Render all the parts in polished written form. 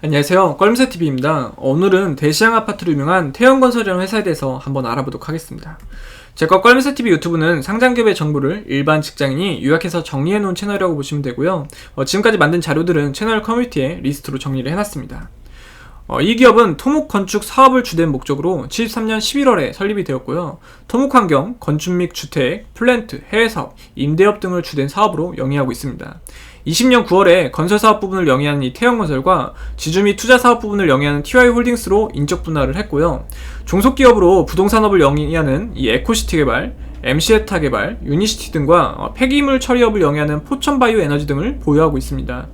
안녕하세요. 껄무새TV입니다. 오늘은 대시양 아파트로 유명한 태영건설이라는 회사에 대해서 한번 알아보도록 하겠습니다. 제가 껄무새TV 유튜브는 상장기업의 정보를 일반 직장인이 요약해서 정리해놓은 채널이라고 보시면 되고요. 지금까지 만든 자료들은 채널 커뮤니티에 리스트로 정리를 해놨습니다. 이 기업은 토목건축 사업을 주된 목적으로 73년 11월에 설립이 되었고요. 토목환경, 건축 및 주택, 플랜트, 해외사업, 임대업 등을 주된 사업으로 영위하고 있습니다. 20년 9월에 건설사업 부분을 영위하는 이 태영건설과 지주 및 투자사업 부분을 영위하는 TY홀딩스로 인적 분할을 했고요. 종속기업으로 부동산업을 영위하는 이 에코시티 개발, MC에타 개발, 유니시티 등과 폐기물 처리업을 영위하는 포천바이오 에너지 등을 보유하고 있습니다.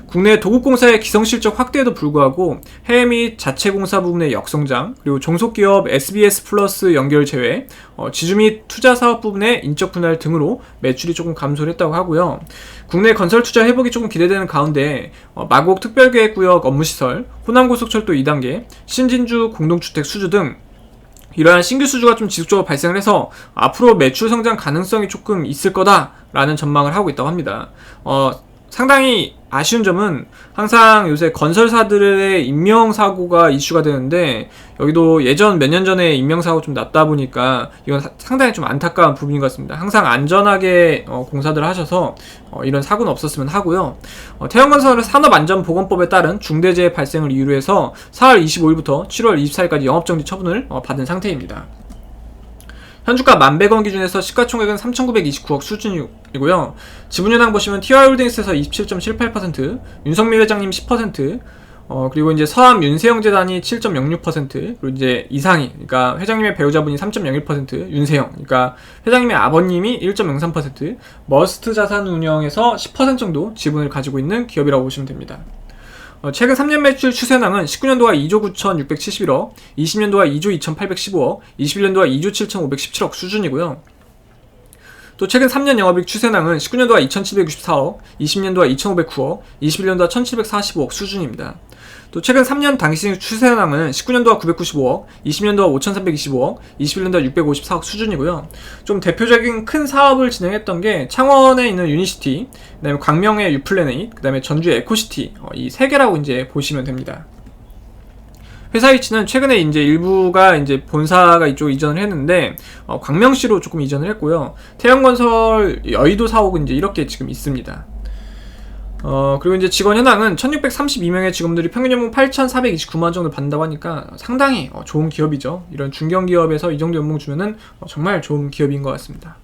국내 도급공사의 기성실적 확대에도 불구하고 해외 및 자체공사 부분의 역성장, 그리고 종속기업 SBS 플러스 연결 제외, 지주 및 투자사업 부분의 인적 분할 등으로 매출이 조금 감소를 했다고 하고요. 국내 건설 투자 회복이 조금 기대되는 가운데 마곡 특별계획구역 업무시설, 호남고속철도 2단계, 신진주 공동주택 수주 등 이러한 신규 수주가 좀 지속적으로 발생을 해서 앞으로 매출 성장 가능성이 조금 있을 거다라는 전망을 하고 있다고 합니다. 상당히 아쉬운 점은 항상 요새 건설사들의 인명사고가 이슈가 되는데 여기도 예전 몇 년 전에 인명사고 좀 났다 보니까 이건 상당히 좀 안타까운 부분인 것 같습니다. 항상 안전하게 공사들을 하셔서 이런 사고는 없었으면 하고요. 태영건설은 산업안전보건법에 따른 중대재해 발생을 이유로 해서 4월 25일부터 7월 24일까지 영업정지 처분을 받은 상태입니다. 현주가 11,100원 기준에서 시가총액은 3,929억 수준이고요. 지분여당 보시면 TY홀딩스에서 27.78%, 윤석민 회장님 10%, 그리고 이제 서암 윤세영 재단이 7.06%, 그리고 이제 이상희, 그러니까 회장님의 배우자분이 3.01%, 윤세영, 그러니까 회장님의 아버님이 1.03%, 머스트 자산운영에서 10% 정도 지분을 가지고 있는 기업이라고 보시면 됩니다. 최근 3년 매출 추세낭은 19년도가 2조 9,671억, 20년도가 2조 2,815억, 21년도가 2조 7,517억 수준이고요. 또 최근 3년 영업이익 추세낭은 19년도가 2,764억, 20년도가 2,509억, 21년도가 1,745억 수준입니다. 또 최근 3년 당기순이익 추세낭은 19년도가 995억, 20년도가 5,325억, 21년도가 654억 수준이고요. 좀 대표적인 큰 사업을 진행했던 게 창원에 있는 유니시티, 그 다음에 광명의 유플래닛, 그 다음에 전주의 에코시티, 이 세 개라고 이제 보시면 됩니다. 회사 위치는 최근에 이제 일부가 이제 본사가 이쪽 이전을 했는데 광명시로 조금 이전을 했고요. 태영건설 여의도 사옥은 이제 이렇게 지금 있습니다. 그리고 이제 직원 현황은 1,632명의 직원들이 평균 연봉 8,429만 정도 받는다고 하니까 상당히 좋은 기업이죠. 이런 중견기업에서 이 정도 연봉 주면은 정말 좋은 기업인 것 같습니다.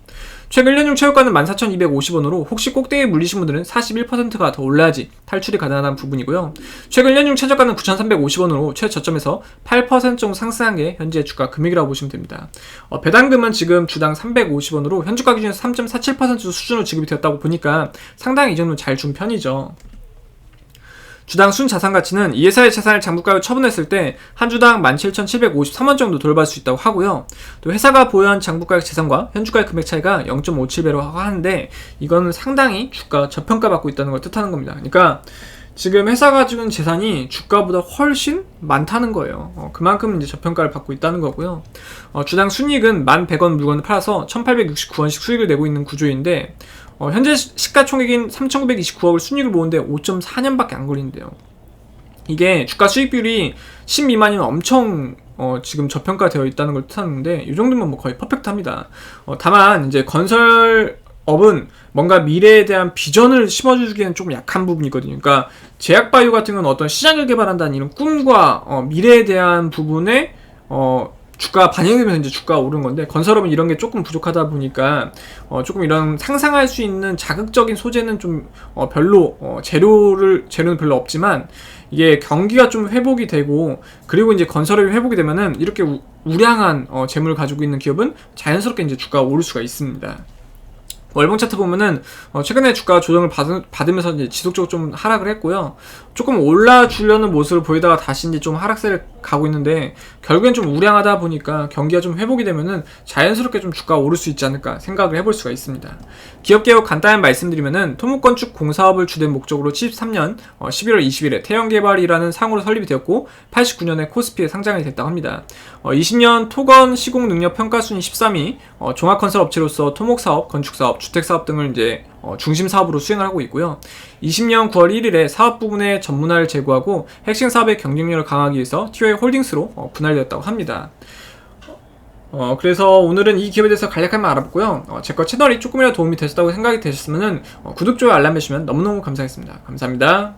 최근 1년 중 최고가는 14,250원으로 혹시 꼭대기에 물리신 분들은 41%가 더 올라야지 탈출이 가능한 부분이고요. 최근 1년 중 최저가는 9,350원으로 최저점에서 8% 정도 상승한 게 현재 주가 금액이라고 보시면 됩니다. 배당금은 지금 주당 350원으로 현주가 기준에서 3.47% 수준으로 지급이 되었다고 보니까 상당히 이 정도는 잘 준 편이죠. 주당 순자산가치는 이 회사의 재산을 장부가로 처분했을 때 한 주당 17,753원 정도 돌발 수 있다고 하고요. 또 회사가 보유한 장부가액 재산과 현주가의 금액 차이가 0.57배로 하는데 이거는 상당히 주가 저평가받고 있다는 걸 뜻하는 겁니다. 그러니까 지금 회사가 가지고 있는 재산이 주가보다 훨씬 많다는 거예요. 그만큼 이제 저평가를 받고 있다는 거고요. 주당 순이익은 1,100원 물건을 팔아서 1,869원씩 수익을 내고 있는 구조인데 현재 시가총액인 3,929억을 순이익을 모으는데 5.4년밖에 안 걸리는데요. 이게 주가 수익 비율이 10 미만이면 엄청 지금 저평가되어 있다는 걸 뜻하는데 이 정도면 뭐 거의 퍼펙트합니다. 다만 이제 건설업은 뭔가 미래에 대한 비전을 심어주기에는 조금 약한 부분이 있거든요. 그러니까 제약바이오 같은 건 어떤 시장을 개발한다는 이런 꿈과 미래에 대한 부분에 주가 반영되면서 이제 주가가 오른 건데 건설업은 이런 게 조금 부족하다 보니까 조금 이런 상상할 수 있는 자극적인 소재는 좀 별로 재료는 별로 없지만 이게 경기가 좀 회복이 되고 그리고 이제 건설업이 회복이 되면은 이렇게 우량한 재물을 가지고 있는 기업은 자연스럽게 이제 주가가 오를 수가 있습니다. 월봉 차트 보면은 최근에 주가 조정을 받으면서 이제 지속적으로 좀 하락을 했고요. 조금 올라주려는 모습을 보이다가 다시 이제 좀 하락세를 가고 있는데 결국엔 좀 우량하다 보니까 경기가 좀 회복이 되면은 자연스럽게 좀 주가가 오를 수 있지 않을까 생각을 해볼 수가 있습니다. 기업 개요 간단히 말씀드리면은 토목건축 공사업을 주된 목적으로 73년 11월 20일에 태영개발이라는 상호로 설립이 되었고 89년에 코스피에 상장이 됐다고 합니다. 20년 토건 시공 능력 평가 순위 13위, 종합건설 업체로서 토목사업, 건축사업, 주택 사업 등을 이제 중심 사업으로 수행을 하고 있고요. 20년 9월 1일에 사업 부분의 전문화를 제고하고 핵심 사업의 경쟁력을 강화하기 위해서 TOA 홀딩스로 분할되었다고 합니다. 그래서 오늘은 이 기업에 대해서 간략하게 알아봤고요. 제 거 채널이 조금이라도 도움이 되셨다고 생각이 되셨으면 구독, 좋아요, 알람 해주시면 너무너무 감사하겠습니다. 감사합니다.